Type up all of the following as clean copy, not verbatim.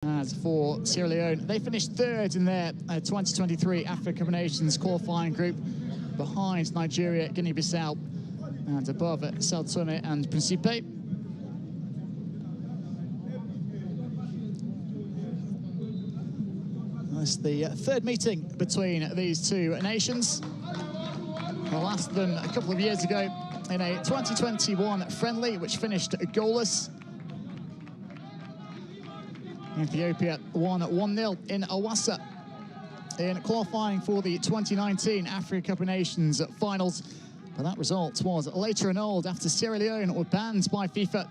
As for Sierra Leone, they finished third in their 2023 Africa Cup of Nations qualifying group, behind Nigeria, Guinea-Bissau, and above Sao Tome and Principe. That's the third meeting between these two nations. The last of them a couple of years ago in a 2021 friendly, which finished goalless. Ethiopia won 1-0 in Awassa in qualifying for the 2019 Africa Cup of Nations finals. But that result was later annulled after Sierra Leone were banned by FIFA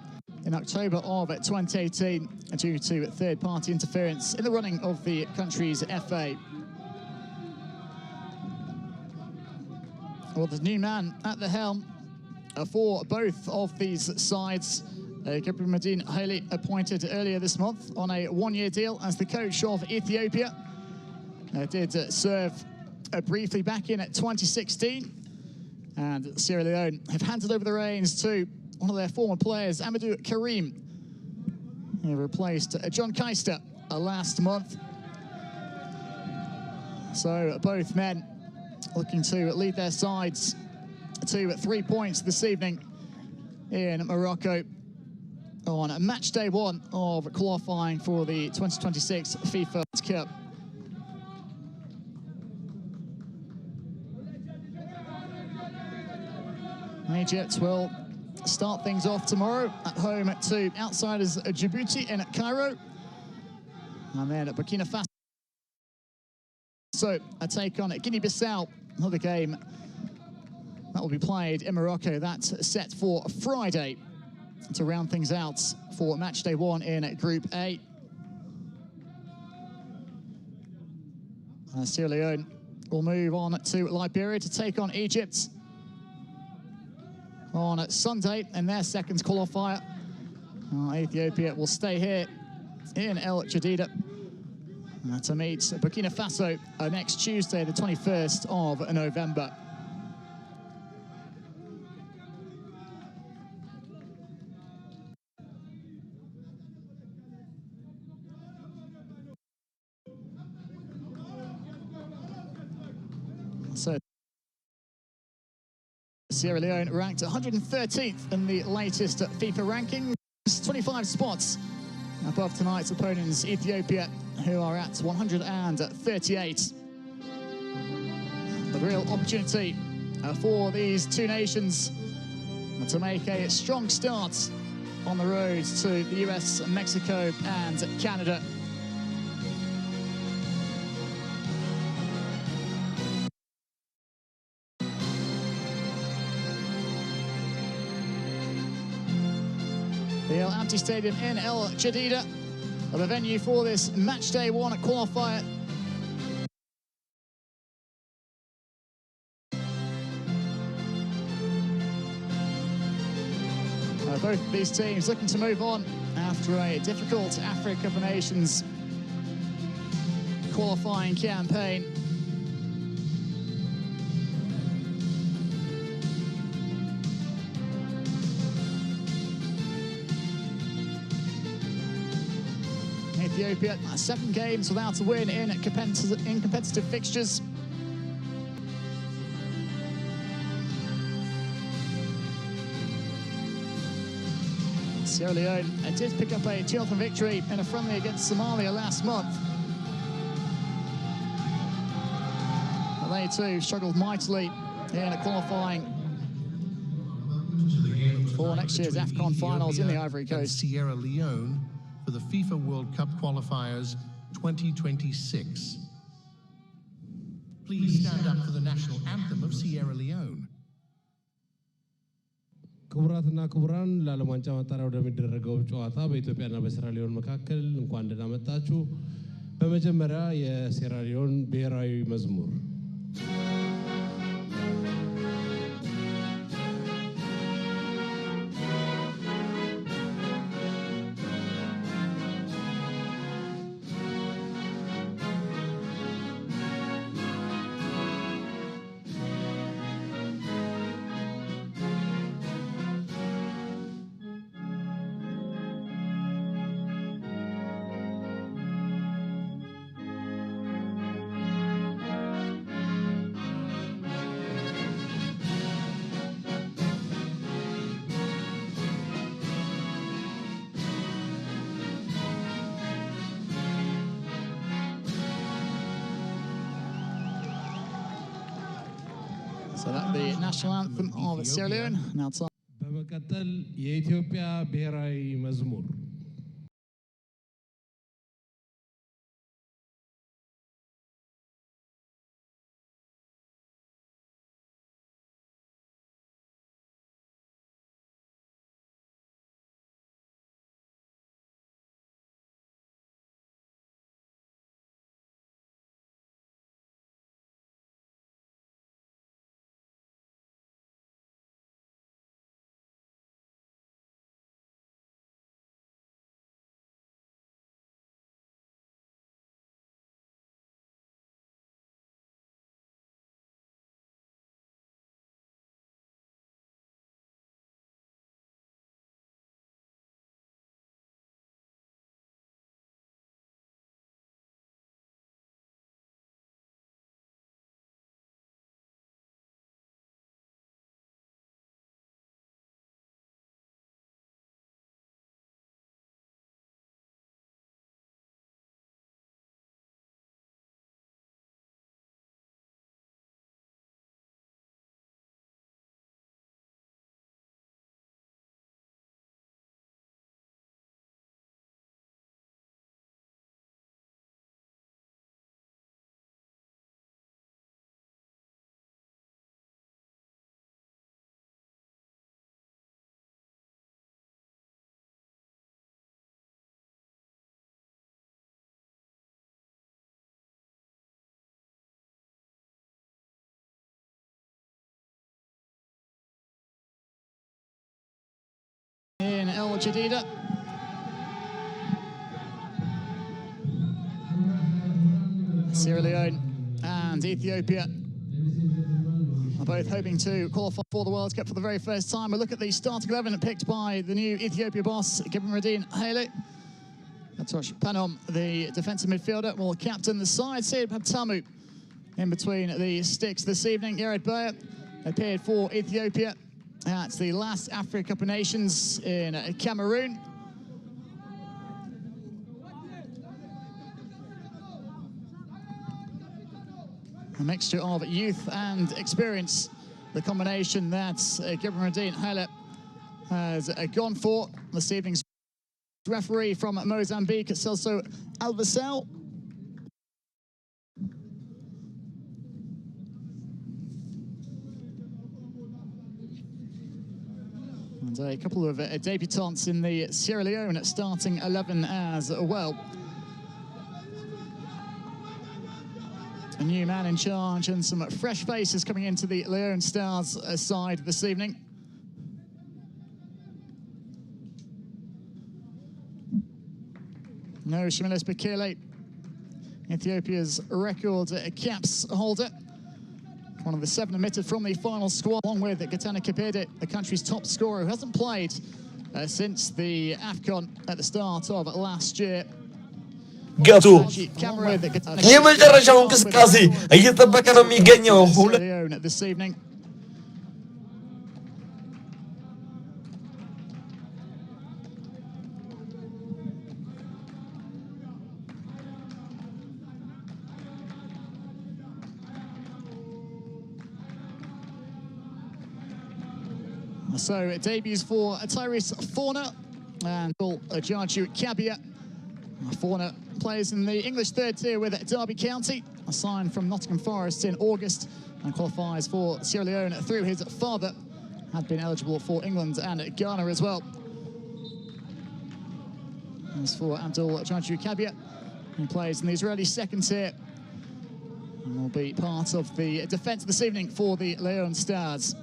in October of 2018 due to third-party interference in the running of the country's FA. Well, the new man at the helm for both of these sides, Gabriel Medine Haile, appointed earlier this month on a one-year deal as the coach of Ethiopia. Did serve briefly back in 2016. And Sierra Leone have handed over the reins to one of their former players, Amadou Karim, who replaced John Keister last month. So both men looking to lead their sides to 3 points this evening in Morocco on match day one of qualifying for the 2026 FIFA World Cup. Egypt will start things off tomorrow at home to outsiders Djibouti in Cairo. And then Burkina Faso. So a take on Guinea-Bissau, another game that will be played in Morocco. That's set for Friday to round things out for match day one in Group A. Sierra Leone will move on to Liberia to take on Egypt on Sunday in their second qualifier. Ethiopia will stay here in El Jadida to meet Burkina Faso next Tuesday, the 21st of November. So Sierra Leone ranked 113th in the latest FIFA rankings, 25 spots above tonight's opponents, Ethiopia, who are at 138. The real opportunity for these two nations to make a strong start on the road to the US, Mexico, and Canada. The El Abdi Stadium in El Jadida, the venue for this match day one qualifier. Both of these teams looking to move on after a difficult Africa Cup of Nations qualifying campaign. Ethiopia, 7 games without a win in competitive fixtures. Sierra Leone did pick up a 2-0 victory in a friendly against Somalia last month. But they too struggled mightily in qualifying for next year's AFCON finals in the Ivory Coast. Sierra Leone for the FIFA World Cup Qualifiers 2026. Please stand up for the national anthem of Sierra Leone. ክቡራትና ክቡራን ለዓለም ዋንጫ ማጣሪያ ወደሚደረገው ጨዋታ በኢትዮጵያና በሴራ ሊዮን መካከል እንኳን ደህና መጣችሁ። በመጀመሪያ የሴራ ሊዮን ብሔራዊ መዝሙር So that's the national anthem of Sierra Leone. Now time. በመቀጠል የኢትዮጵያ ብሔራዊ መዝሙር In El Jadida. Sierra Leone and Ethiopia are both hoping to qualify for the World Cup for the very first time. We'll look at the starting 11 picked by the new Ethiopia boss, Gebremeddin Haile. Atosh Panom, the defensive midfielder, will captain the side. Sid Habtamu in between the sticks this evening. Yared Bayer appeared for Ethiopia at the last Africa Cup of Nations in Cameroon. A mixture of youth and experience, the combination that Gebremeddin Haile has gone for. This evening's referee from Mozambique, Celso Alvacel. And a couple of debutants in the Sierra Leone starting 11 as well. A new man in charge and some fresh faces coming into the Leone Stars side this evening. No Shamilis Bekele, Ethiopia's record caps holder. One of the 7 omitted from the final squad, along with Gatana Kipede, the country's top scorer, who hasn't played since the AFCON at the start of last year. ገቱ የመጨረሻው እንቅስቃሴ እየተጠበቀ ነው የሚገኘው this evening. So it debuts for Tyrese Forner and Ajaju Kabia. Forner plays in the English third tier with Derby County, assigned from Nottingham Forest in August, and qualifies for Sierra Leone through his father. Had been eligible for England and Ghana as well. As for Abdul Ajaju Kabia, he plays in the Israeli second tier and will be part of the defence this evening for the Leone Stars.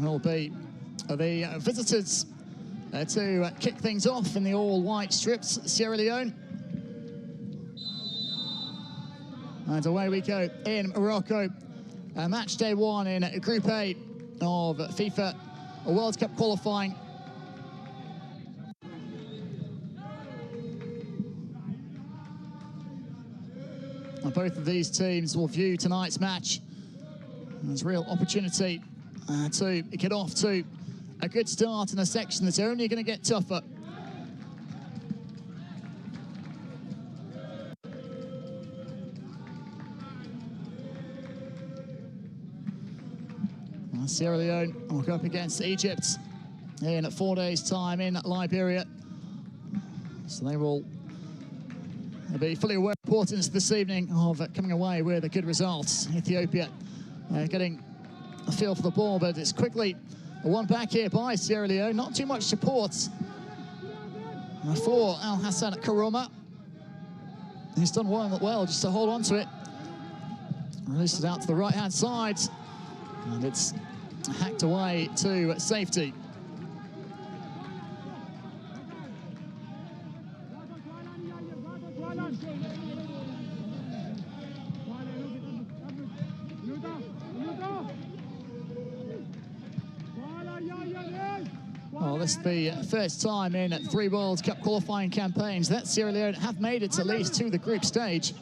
Will be the visitors to kick things off in the all-white strips, Sierra Leone. And away we go in Morocco. Match day 1 in Group A of FIFA World Cup qualifying. And both of these teams will view tonight's match as real opportunity to get off to a good start in a section that's only going to get tougher. Sierra Leone will go up against Egypt in 4 days' time in Liberia. So they will be fully aware of the importance this evening of coming away with a good result. Ethiopia getting a feel for the ball, but it's quickly won back here by Sierra Leone. Not too much support for Al Hassan Karoma. He's done well just to hold on to it. Released it out to the right-hand side, and it's hacked away to safety. Well, this is the first time in 3 World Cup qualifying campaigns that Sierra Leone have made it at least to the group stage.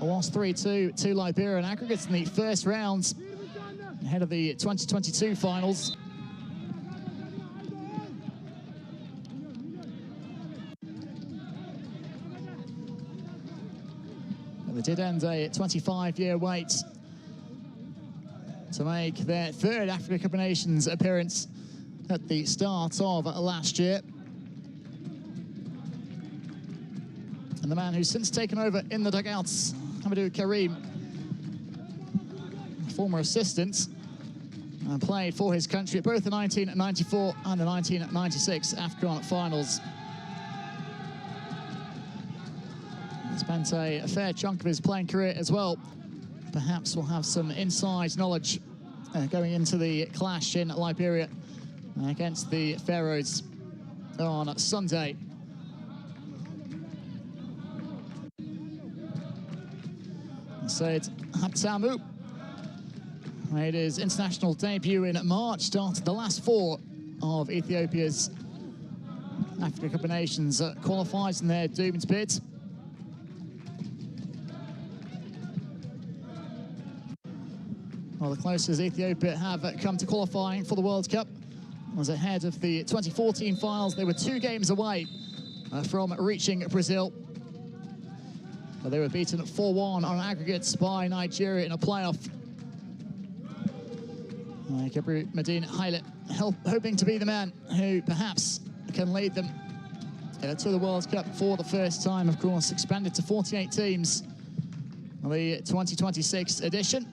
Lost 3-2 to Liberia in aggregates in the first round ahead of the 2022 finals. But they did end a 25-year wait to make their 3rd Africa Cup of Nations appearance at the start of last year. And the man who's since taken over in the dugouts, Hamidou Karim, former assistant, played for his country at both the 1994 and the 1996 AFCON finals. He spent a fair chunk of his playing career as well. Perhaps we'll have some inside knowledge going into the clash in Liberia against the Pharaohs on Sunday. Said Habtamu made his international debut in March, started the last 4 of Ethiopia's Africa Cup of Nations qualifiers in their doomed bid. Well, the closest Ethiopia have come to qualifying for the World Cup was ahead of the 2014 finals. They were 2 games away from reaching Brazil. But they were beaten 4-1 on aggregates by Nigeria in a playoff. Gabriel Medina Haile hoping to be the man who perhaps can lead them to the World Cup for the first time, of course, expanded to 48 teams on the 2026 edition.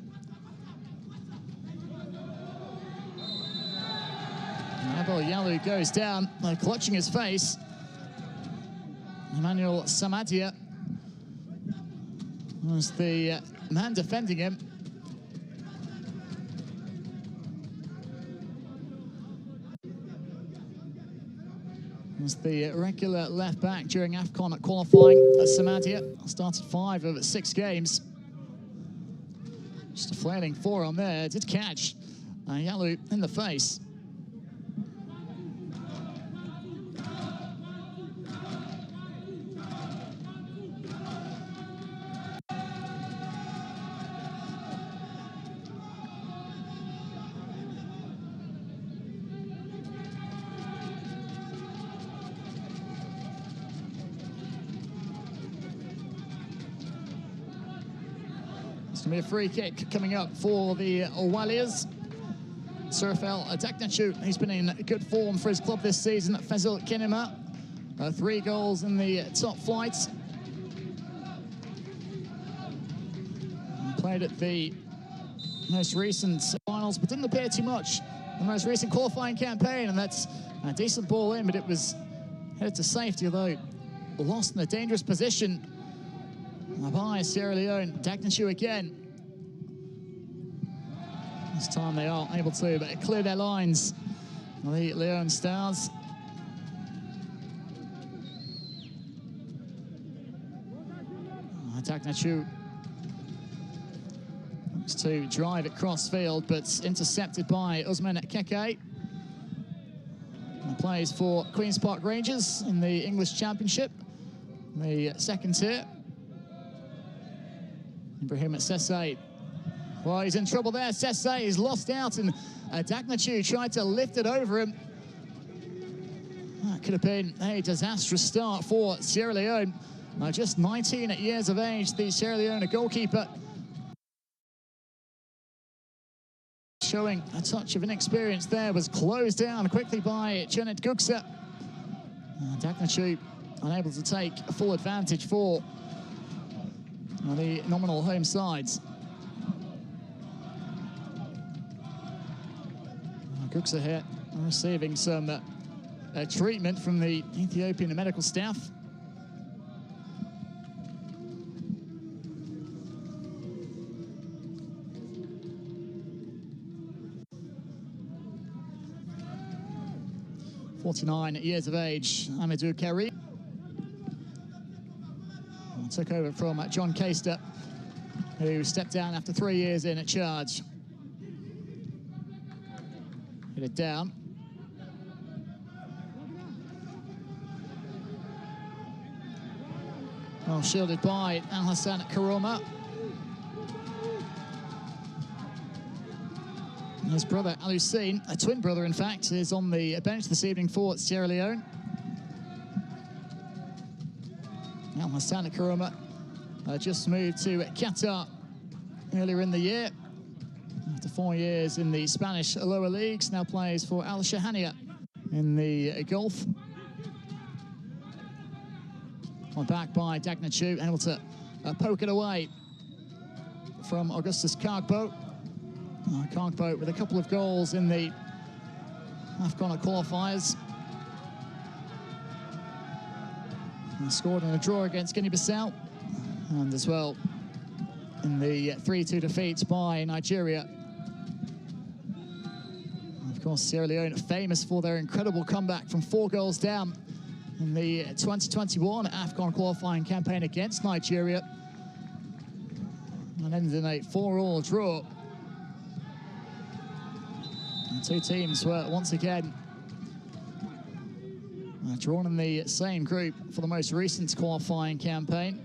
Abel Yalu goes down, clutching his face. Emmanuel Samadia was the man defending him. Was the regular left back during AFCON qualifying. Samadia started 5 of 6 games. Just a flailing forearm there, did catch Yalu in the face. It's going to be a free kick coming up for the Warriors. Surfel Adeknachu, he's been in good form for his club this season at Fezil Kinema. 3 goals in the top flight. Played at the most recent finals, but didn't appear too much in the most recent qualifying campaign, and that's a decent ball in, but it was headed to safety, although lost in a dangerous position by Sierra Leone. Adeknachu again. This time they are able to clear their lines. The Leone Stars. Adeknachu looks to drive it cross field, but intercepted by Usman Keke. He plays for Queen's Park Rangers in the English Championship, the 2nd tier. Ibrahim Sesse. Well, he's in trouble there. Sesse is lost out, and Adeknachu tried to lift it over him. That could have been a disastrous start for Sierra Leone. Just 19 years of age, the Sierra Leone goalkeeper showing a touch of inexperience there, was closed down quickly by Janet Guksa. Dagnachu unable to take full advantage for the nominal home sides. Guksa here receiving some treatment from the Ethiopian medical staff. "49 years of age, Amadou Keri took over from John Caister, who stepped down after 3 years in at charge. Hit it down. Well shielded by Al Hassan Karoma. His brother Alusine, a twin brother in fact, is on the bench this evening for Sierra Leone. Al Hassan Karoma just moved to Qatar earlier in the year. After 4 years in the Spanish lower leagues, now plays for Al Shahania in the Gulf. On back by Dagnachu, able to poke it away from Augustus Kargbo. Kargbo with a couple of goals in the AFCON qualifiers. And scored in a draw against Guinea-Bissau, and as well in the 3-2 defeat by Nigeria. Of course, Sierra Leone famous for their incredible comeback from 4 goals down in the 2021 AFCON qualifying campaign against Nigeria, and ended in a 4-4 draw. The two teams were once again drawn in the same group for the most recent qualifying campaign.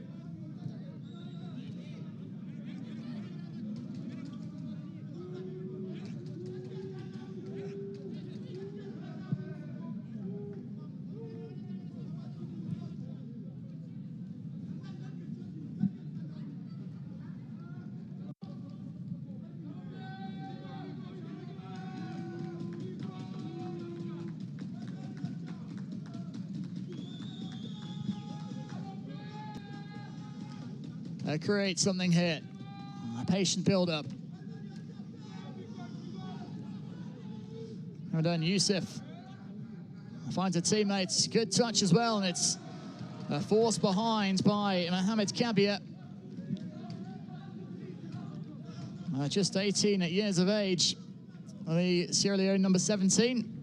Create something here. A patient build-up. Ramadan Youssef finds a teammate. Good touch as well, and it's forced behind by Mohamed Kabia. Just 18 years of age. The Sierra Leone number 17.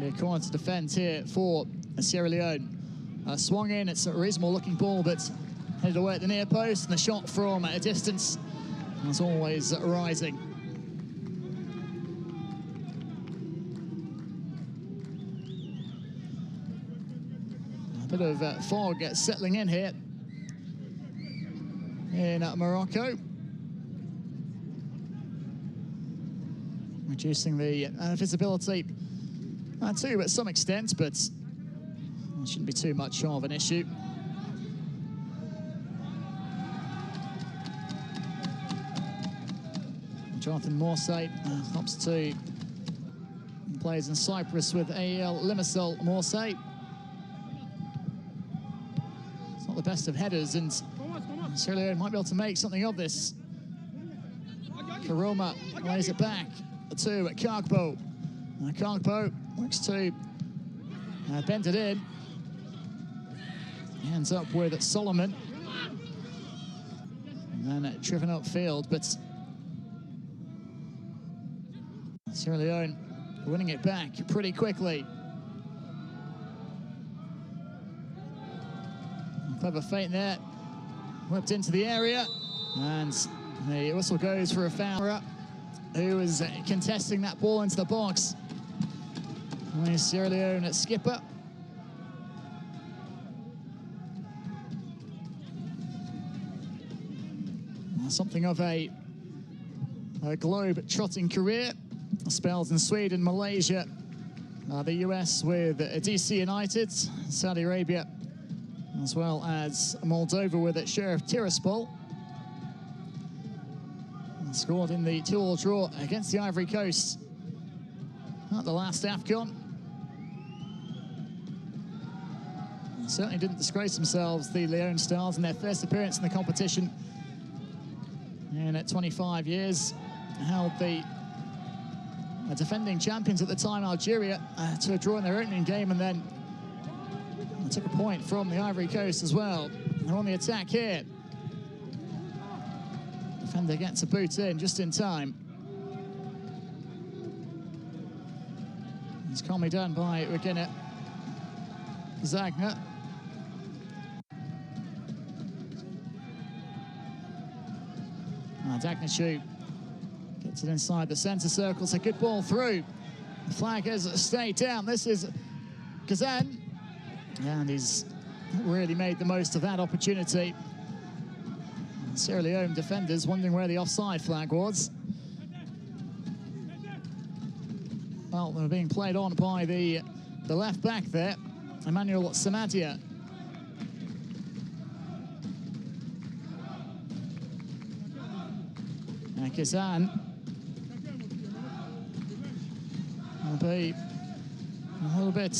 A corner to defend here for Sierra Leone. Swung in, it's a reasonable looking ball, but headed away at the near post, and the shot from a distance, as always, rising. A bit of fog settling in here in Morocco, reducing the visibility too, at some extent, but it shouldn't be too much of an issue. Jonathan Morsay helps to plays in Cyprus with AEL Limassol. Morsay, it's not the best of headers, and Sierra Leone might be able to make something of this. Karoma lays it back to Kargbo. Kargbo looks to bend it in. He ends up with Solomon. And then driven upfield, but Sierra Leone winning it back pretty quickly. Clever feint there. Whipped into the area. And the whistle goes for a foul. Who is contesting that ball into the box. The Sierra Leone skipper. Something of a globe-trotting career. Spells in Sweden, Malaysia, The US with DC United, Saudi Arabia, as well as Moldova with Sheriff Tiraspol. Scored in the 2-2 draw against the Ivory Coast at the last AFCON. Certainly didn't disgrace themselves, the Leone Stars, in their first appearance in the competition. And at 25 years, held the defending champions at the time, Algeria, to a draw in their opening game, and then took a point from the Ivory Coast as well. They're on the attack here. Defender gets a boot in just in time. It's calmly done by Regina Zagner. Dagnachu gets it inside the centre circle. It's a good ball through. The flag has stayed down. This is Kazan, and he's really made the most of that opportunity. Sierra Leone defenders wondering where the offside flag was. Well, they were being played on by the left back there, Emmanuel Samadia. And Kazan will be a little bit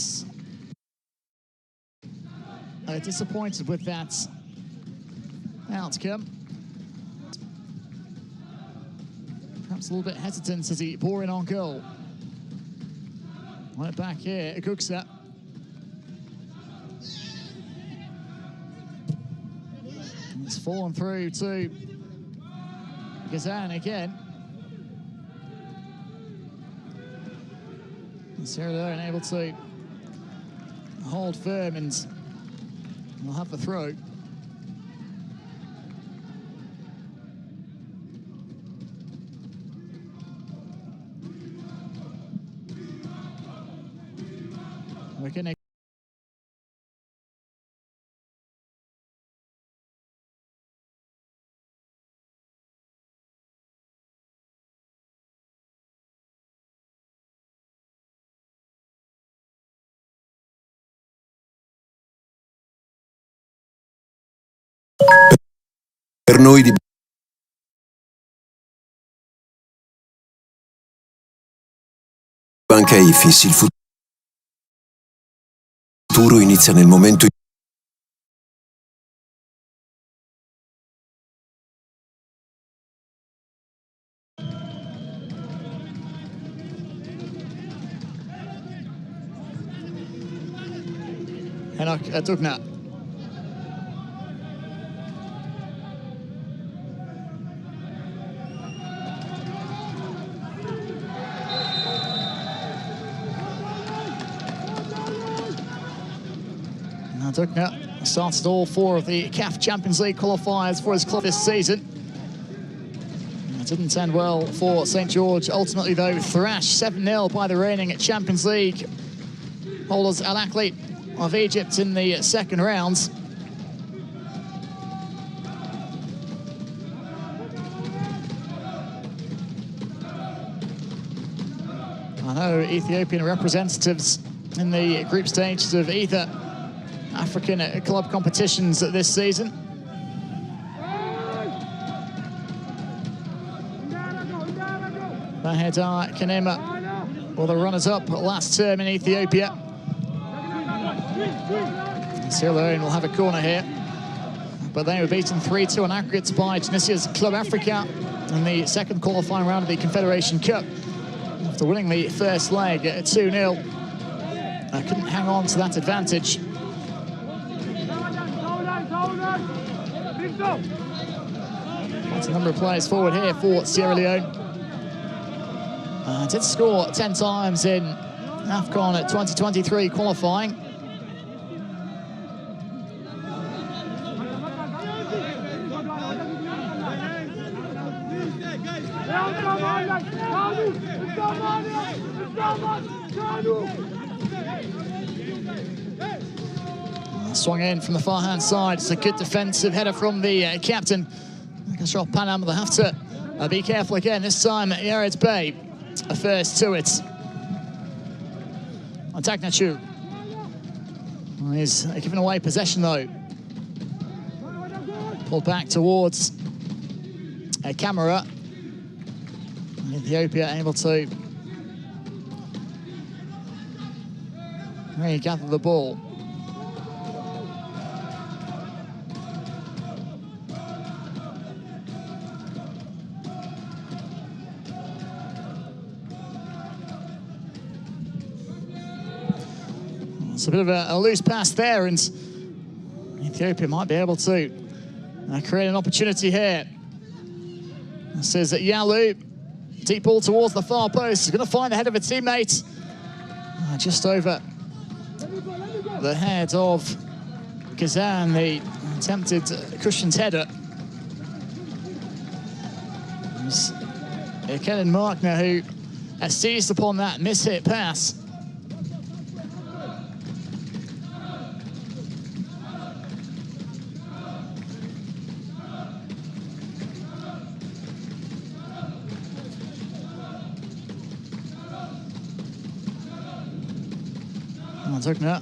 disappointed with that outcome. Perhaps a little bit hesitant as he bore in on goal. Right back here, Gugsa. It's fallen through to Gazan again. And Sierra Leone able to hold firm, and we'll have the throw. We're gonna per noi di Banca Ifis il futuro inizia nel momento Henok Dugna. Dugna started all 4 of the CAF Champions League qualifiers for his club this season. It didn't end well for St. George, ultimately though thrashed 7-0 by the reigning Champions League holders Al Ahly of Egypt in the second round. I know Ethiopian representatives in the group stages of either African club competitions this season. Bahedar Kanema were the runners-up last term in Ethiopia. Sierra Leone will have a corner here, but they were beaten 3-2 on aggregates by Tunisia's Club Africa in the second qualifying round of the Confederation Cup. After winning the first leg at 2-0, couldn't hang on to that advantage. Quite a number of players forward here for Sierra Leone. Did score 10 times in AFCON at 2023 qualifying. Swung in from the far-hand side. It's a good defensive header from the captain. Kashraf Panam will have to be careful again. This time, Yared Bey first to it. Dagnachu. He's giving away possession though. Pulled back towards a camera. Ethiopia able to regather the ball. It's a bit of a loose pass there, and Ethiopia might be able to create an opportunity here. This is Yalu. Deep ball towards the far post. He's going to find the head of a teammate. Just over the head of Kazan, the attempted cushioned header. It's Kellen Markner who has seized upon that mishit pass. Zugner,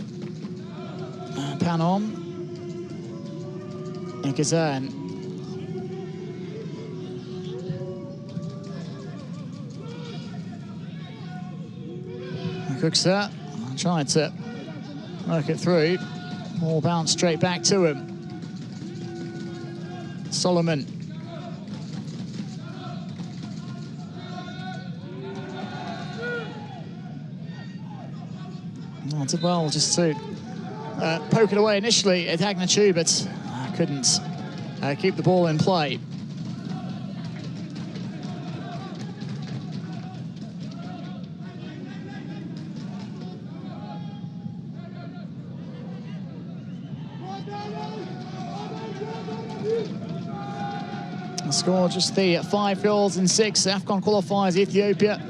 Panom, and Kazan. Cookser tried to work it through. Ball bounced straight back to him. Solomon. Did well just to poke it away initially at Agnachu, but couldn't keep the ball in play. The score just the 5 goals in 6 AFCON qualifiers Ethiopia,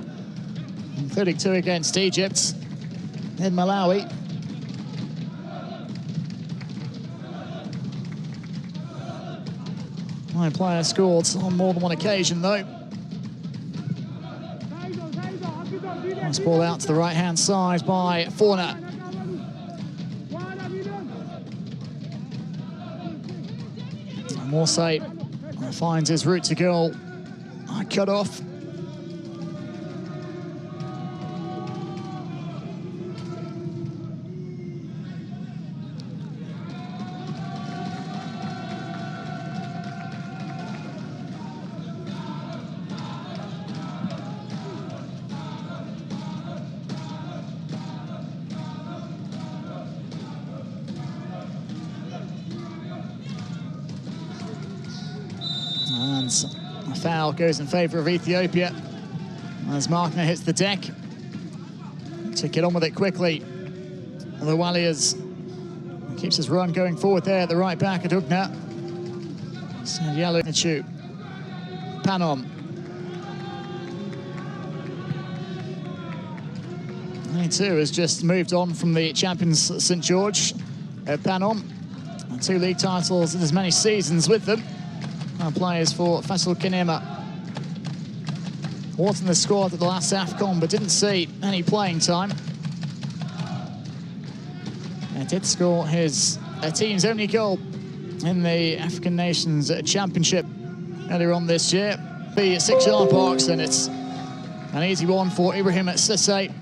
including 2 against Egypt. In Malawi. My player scored on more than one occasion though. Nice ball out to the right-hand side by Fauna. Morsay finds his route to goal. Cut off. And a foul goes in favour of Ethiopia as Markner hits the deck to get on with it quickly. The Warriors keeps his run going forward there at the right back at Ugna. Yellow Nachu. Panom. He too has just moved on from the champions St George. Panom, 2 league titles in as many seasons with them. Players for Faisal Kinema. Was in the squad at the last AFCON, but didn't see any playing time. And did score his team's only goal in the African Nations Championship earlier on this year. The 6-yard box, and it's an easy one for Ibrahim Sisse.